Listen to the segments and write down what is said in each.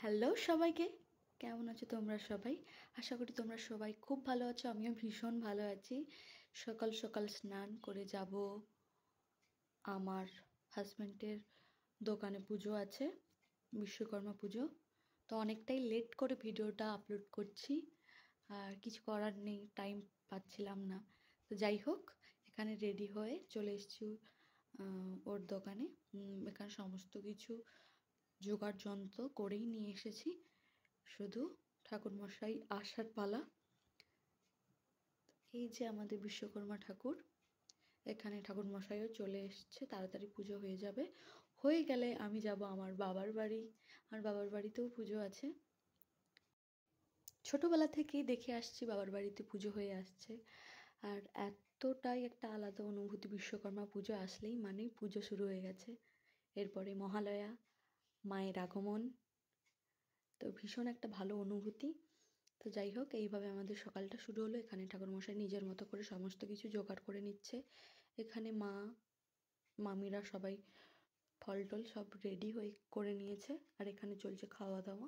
Hello সবাইকে, কেমন আছো তোমরা সবাই? আশা করি তোমরা সবাই খুব ভালো আছো। আমিও ভীষণ ভালো আছি। সকাল সকাল স্নান করে যাব, আমার হাজব্যান্ডের দোকানে পুজো আছে, বিশ্বকর্মা পুজো। তো অনেকটাই লেট করে ভিডিওটা আপলোড করছি, আর কিছু করার নেই, টাইম পাচ্ছিলাম না। তো যাই হোক, এখানে রেডি হয়ে চলে এসেছি ওর দোকানে। এখানে সমস্ত কিছু জোগাড় যন্ত্র করেই নিয়ে এসেছি, শুধু ঠাকুরমশাই আসার পালা। এই যে আমাদের বিশ্বকর্মা ঠাকুর, এখানে ঠাকুরমশাইও চলে এসছে, তাড়াতাড়ি পুজো হয়ে যাবে। হয়ে গেলে আমি যাব আমার বাবার বাড়ি। আমার বাবার বাড়িতেও পুজো আছে। ছোটবেলা থেকেই দেখে আসছি বাবার বাড়িতে পুজো হয়ে আসছে, আর এতটাই একটা আলাদা অনুভূতি। বিশ্বকর্মা পুজো আসলেই মানেই পুজো শুরু হয়ে গেছে। এরপরে মহালয়া, মায়ের আগমন, তো ভীষণ একটা ভালো অনুভূতি। তো যাই হোক, এইভাবে আমাদের সকালটা শুরু হলো। এখানে ঠাকুরমশাই নিজের মতো করে সমস্ত কিছু জোগাড় করে নিচ্ছে। এখানে মা, মামিরা সবাই ফল টল সব রেডি হয়ে করে নিয়েছে, আর এখানে চলছে খাওয়া দাওয়া।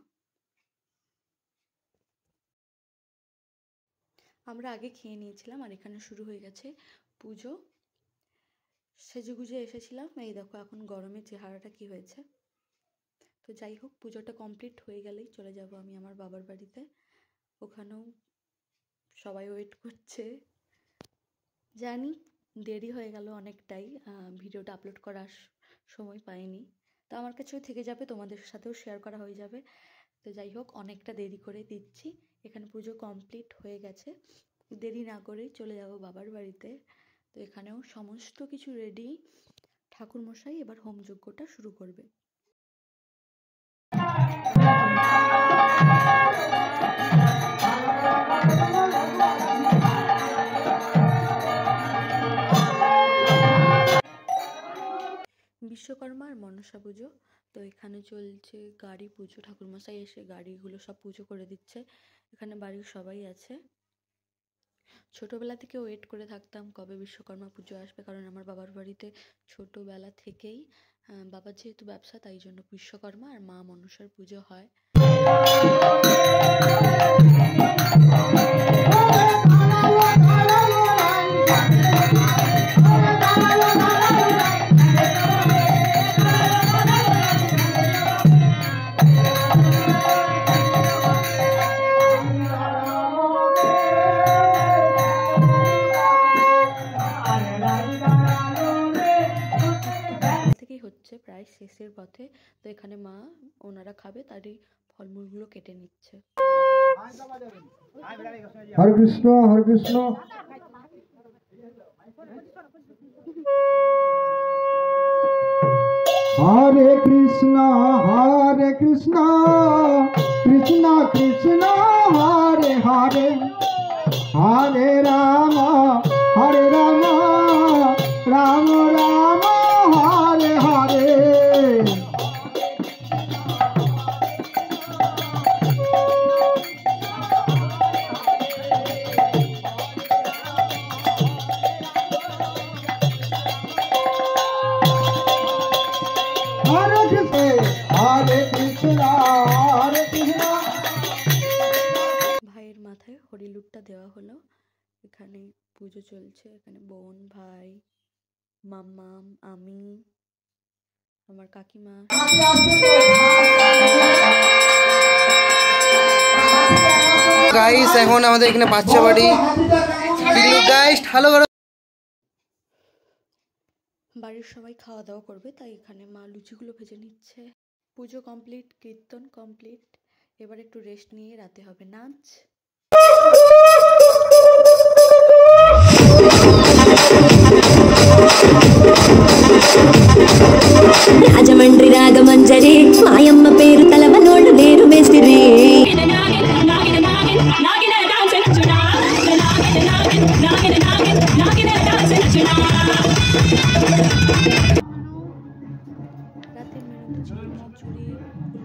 আমরা আগে খেয়ে নিয়েছিলাম, আর এখানে শুরু হয়ে গেছে পুজো। সেজেগুজে এসেছিলাম, এই দেখো এখন গরমে চেহারাটা কি হয়েছে। তো যাই হোক, পুজোটা কমপ্লিট হয়ে গেলেই চলে যাব আমি আমার বাবার বাড়িতে। ওখানেও সবাই ওয়েট করছে। জানি দেরি হয়ে গেল অনেকটাই, ভিডিওটা আপলোড করার সময় পাইনি। তো আমার কাছেও থেকে যাবে, তোমাদের সাথেও শেয়ার করা হয়ে যাবে। তো যাই হোক, অনেকটা দেরি করে দিচ্ছি। এখানে পুজো কমপ্লিট হয়ে গেছে, দেরি না করেই চলে যাব বাবার বাড়িতে। তো এখানেও সমস্ত কিছু রেডি। ঠাকুরমশাই এবার হোমযজ্ঞটা শুরু করবে। বিশ্বকর্মা আর মনসা পুজো। তো এখানে চলছে গাড়ি পুজো। ঠাকুরমশাই এসে গাড়িগুলো সব পুজো করে দিচ্ছে। এখানে বাড়ির সবাই আছে। ছোটোবেলা থেকে ওয়েট করে থাকতাম কবে বিশ্বকর্মা পুজো আসবে, কারণ আমার বাবার বাড়িতে ছোটোবেলা থেকেই, বাবার যেহেতু ব্যবসা, তাই জন্য বিশ্বকর্মা আর মা মনসার পুজো হয়। থেকেই হচ্ছে, প্রায় শেষের পথে। তো এখানে মা ওনারা খাবে, তারই ফলমূলগুলো কেটে নিচ্ছে। হরে কৃষ্ণ হরে কৃষ্ণ। হরে কৃষ্ণ হরে কৃষ্ণ, কৃষ্ণ কৃষ্ণ হরে হরে, হরে রাম রাম রাম হরে হরে। হরে কৃষ্ণ হরে কৃষ্ণ হরে কৃষ্ণ। ভাইয়ের মাথায় হরিলুটটা দেওয়া হলো। এখানে পুজো চলছে। এখানে বোন, ভাই, মাম্মাম, আমি, আমার কাকিমা। গাইস, এখন আমাদের এখানে বাচ্চা বাড়ি। গাইস হ্যালো করো। বাড়ির সবাই খাওয়া দাওয়া করবে, তাই এখানে মা লুচিগুলো ভেজে নিচ্ছে। পুজো কমপ্লিট, কীর্তন কমপ্লিট। এবার একটু রেস্ট নিয়ে রাতে হবে নাচ। రాజమండ్రి రాగమంజరి మాయమ్మ పేరు తలవనోడు వేరు మేస్తిరి রাতের মেনুতে ছিল খিচুড়ি, ফুলকো